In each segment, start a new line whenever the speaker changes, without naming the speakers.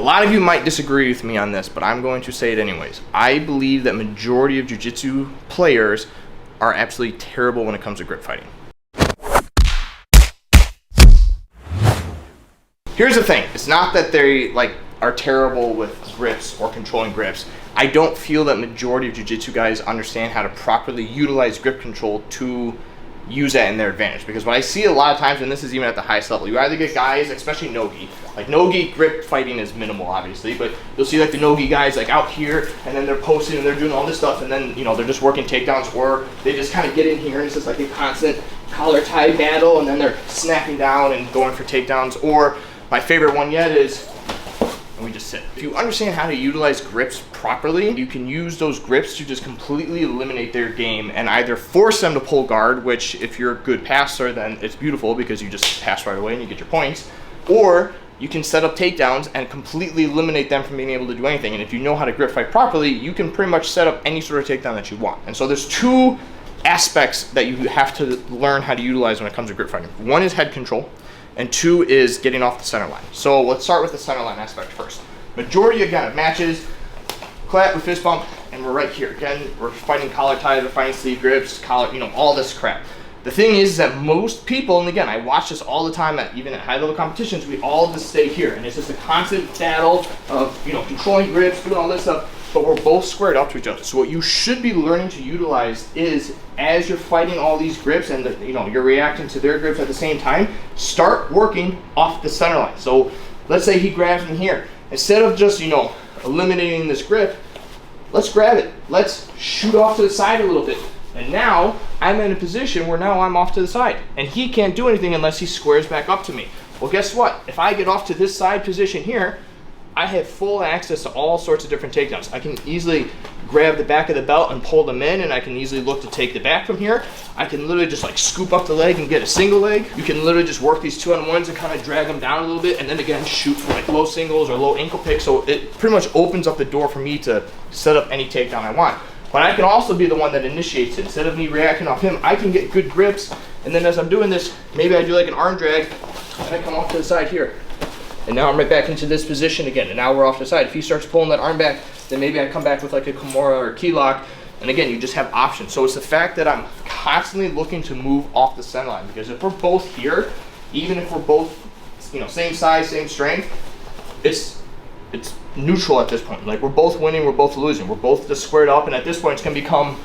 lot of you might disagree with me on this, but I'm going to say it anyways. I believe that majority of jiu-jitsu players are absolutely terrible when it comes to grip fighting. Here's the thing, it's not that they are terrible with grips or controlling grips. I don't feel that majority of jiu-jitsu guys understand how to properly utilize grip control to use that in their advantage. Because what I see a lot of times, and this is even at the highest level, you either get guys, especially no-gi, like no-gi grip fighting is minimal obviously, but you'll see like the no-gi guys like out here, and then they're posting and they're doing all this stuff, and then they're just working takedowns, or they just kind of get in here and it's just like a constant collar tie battle, and then they're snapping down and going for takedowns. Or my favorite one yet is, and we just sit. If you understand how to utilize grips properly, you can use those grips to just completely eliminate their game and either force them to pull guard, which if you're a good passer, then it's beautiful because you just pass right away and you get your points, or you can set up takedowns and completely eliminate them from being able to do anything. And if you know how to grip fight properly, you can pretty much set up any sort of takedown that you want. And so there's two aspects that you have to learn how to utilize when it comes to grip fighting. One is head control, and two is getting off the center line. So let's start with the center line aspect first. Majority again of matches, clap with fist bump, and we're right here. Again, we're fighting collar ties, we're fighting sleeve grips, collar, all this crap. The thing is that most people, and again, I watch this all the time, even at high level competitions, we all just stay here. And it's just a constant battle of, controlling grips, doing all this stuff, but we're both squared up to each other. So what you should be learning to utilize is, as you're fighting all these grips and you're reacting to their grips at the same time, start working off the center line. So let's say he grabs me here. Instead of just, eliminating this grip, let's grab it. Let's shoot off to the side a little bit. And now I'm in a position where now I'm off to the side and he can't do anything unless he squares back up to me. Well, guess what? If I get off to this side position here, I have full access to all sorts of different takedowns. I can easily grab the back of the belt and pull them in, and I can easily look to take the back from here. I can literally just scoop up the leg and get a single leg. You can literally just work these 2-on-1s and kind of drag them down a little bit, and then again shoot for low singles or low ankle picks. So it pretty much opens up the door for me to set up any takedown I want. But I can also be the one that initiates it. Instead of me reacting off him, I can get good grips, and then as I'm doing this, maybe I do like an arm drag, and I come off to the side here. And now I'm right back into this position again, and now we're off to the side. If he starts pulling that arm back, then maybe I come back with like a Kimura or a key lock, and again, you just have options. So it's the fact that I'm constantly looking to move off the center line, because if we're both here, even if we're both, same size, same strength, it's neutral at this point. Like, we're both winning, we're both losing, we're both just squared up, and at this point, it's gonna become,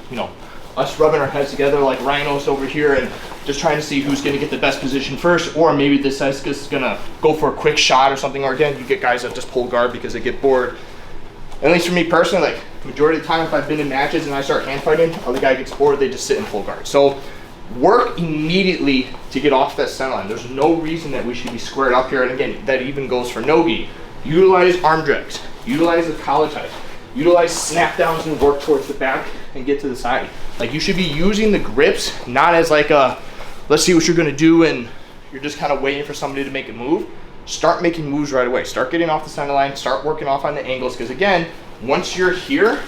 us rubbing our heads together like rhinos over here and just trying to see who's going to get the best position first, or maybe this guy's just going to go for a quick shot or something. Or again, you get guys that just pull guard because they get bored. At least for me personally, majority of the time if I've been in matches and I start hand fighting, or the guy gets bored, they just sit in full guard. So work immediately to get off that center line. There's no reason that we should be squared up here. And again, that even goes for no-gi. Utilize arm drags, utilize the collar tie, utilize snap downs and work towards the back and get to the side. Like, you should be using the grips not as like a, let's see what you're gonna do and you're just kind of waiting for somebody to make a move. Start making moves right away. Start getting off the center line, start working off on the angles, because again, once you're here,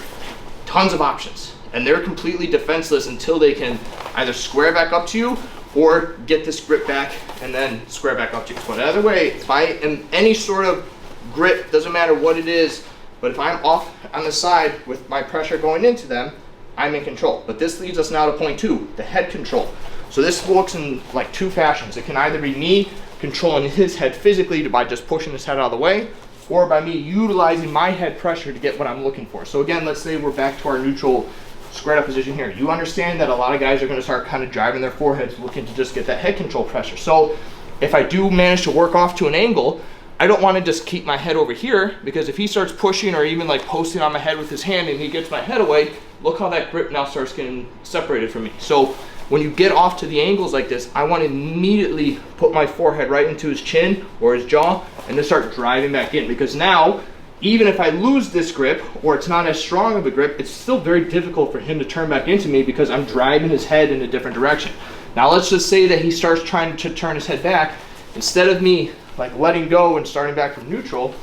tons of options. And they're completely defenseless until they can either square back up to you or get this grip back and then square back up to you. But either way, if I am any sort of grip, doesn't matter what it is, but if I'm off on the side with my pressure going into them, I'm in control. But this leads us now to point two, the head control. So this works in like two fashions. It can either be me controlling his head physically by just pushing his head out of the way, or by me utilizing my head pressure to get what I'm looking for. So again, let's say we're back to our neutral squared up position here. You understand that a lot of guys are going to start kind of driving their foreheads looking to just get that head control pressure. So if I do manage to work off to an angle, I don't want to just keep my head over here, because if he starts pushing or even like posting on my head with his hand and he gets my head away, look how that grip now starts getting separated from me. So when you get off to the angles like this, I want to immediately put my forehead right into his chin or his jaw and then start driving back in, because now, even if I lose this grip or it's not as strong of a grip, it's still very difficult for him to turn back into me because I'm driving his head in a different direction. Now let's just say that he starts trying to turn his head back. Instead of me like letting go and starting back from neutral,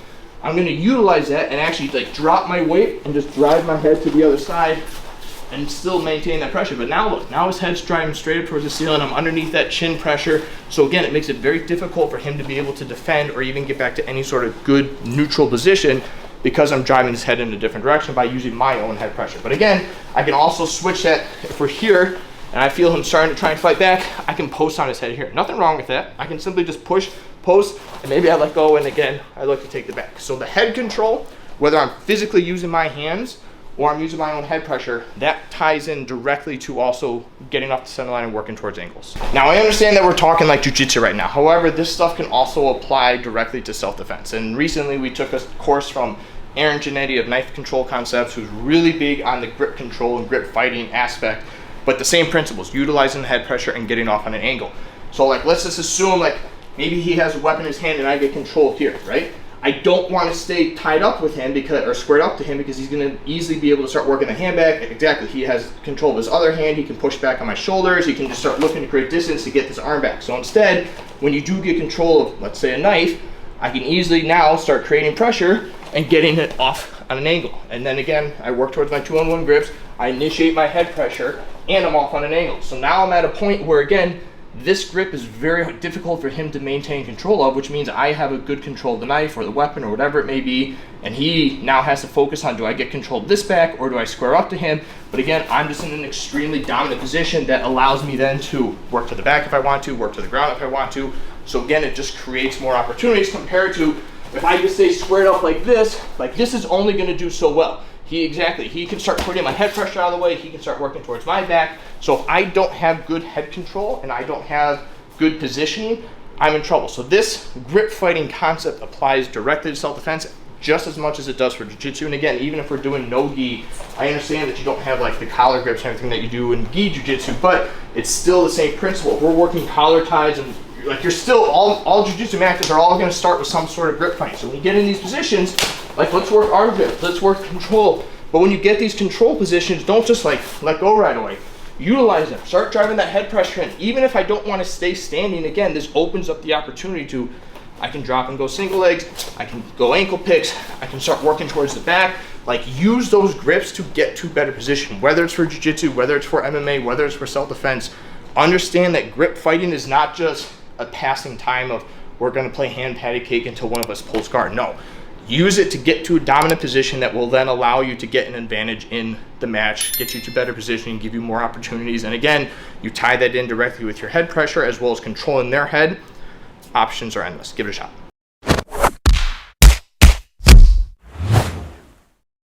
I'm going to utilize that and actually like drop my weight and just drive my head to the other side and still maintain that pressure. But now look, now his head's driving straight up towards the ceiling. I'm underneath that chin pressure. So again, it makes it very difficult for him to be able to defend or even get back to any sort of good neutral position, because I'm driving his head in a different direction by using my own head pressure. But again, I can also switch that. If we're here and I feel him starting to try and fight back, I can post on his head here. Nothing wrong with that. I can simply just push, post, and maybe I let go, and again, I look to take the back. So the head control, whether I'm physically using my hands or I'm using my own head pressure, that ties in directly to also getting off the center line and working towards angles. Now, I understand that we're talking like jiu-jitsu right now. However, this stuff can also apply directly to self-defense. And recently we took a course from Aaron Giannetti of Knife Control Concepts, who's really big on the grip control and grip fighting aspect, but the same principles, utilizing the head pressure and getting off on an angle. So like, let's just assume like maybe he has a weapon in his hand and I get controlled here, right? I don't want to stay tied up with him because, or squared up to him, because he's going to easily be able to start working the hand back. Exactly, he has control of his other hand. He can push back on my shoulders. He can just start looking to create distance to get this arm back. So instead, when you do get control of, let's say, a knife, I can easily now start creating pressure and getting it off on an angle. And then again, I work towards my 2-on-1 grips. I initiate my head pressure and I'm off on an angle. So now I'm at a point where, again, this grip is very difficult for him to maintain control of, which means I have a good control of the knife or the weapon or whatever it may be, and he now has to focus on, do I get control of this back or do I square up to him? But again, I'm just in an extremely dominant position that allows me then to work to the back if I want to, work to the ground if I want to. So again, it just creates more opportunities compared to if I just stay squared up like this is only going to do so well. He can start putting my head pressure out of the way, he can start working towards my back. So if I don't have good head control and I don't have good positioning, I'm in trouble. So this grip fighting concept applies directly to self-defense just as much as it does for jiu-jitsu. And again, even if we're doing no gi, I understand that you don't have like the collar grips and everything that you do in gi jiu-jitsu, but it's still the same principle. If we're working collar ties and like, you're still, all jiu-jitsu matches are all going to start with some sort of grip fight. So when you get in these positions, like, let's work our grip, let's work control. But when you get these control positions, don't just like let go right away. Utilize them, start driving that head pressure in. Even if I don't want to stay standing, again, this opens up the opportunity to, I can drop and go single legs, I can go ankle picks, I can start working towards the back. Like, use those grips to get to better position, whether it's for jiu-jitsu, whether it's for MMA, whether it's for self-defense. Understand that grip fighting is not just a passing time of we're going to play hand patty cake until one of us pulls guard. No, use it to get to a dominant position that will then allow you to get an advantage in the match, get you to better positioning, give you more opportunities. And again, you tie that in directly with your head pressure as well as controlling their head. Options are endless. Give it a shot.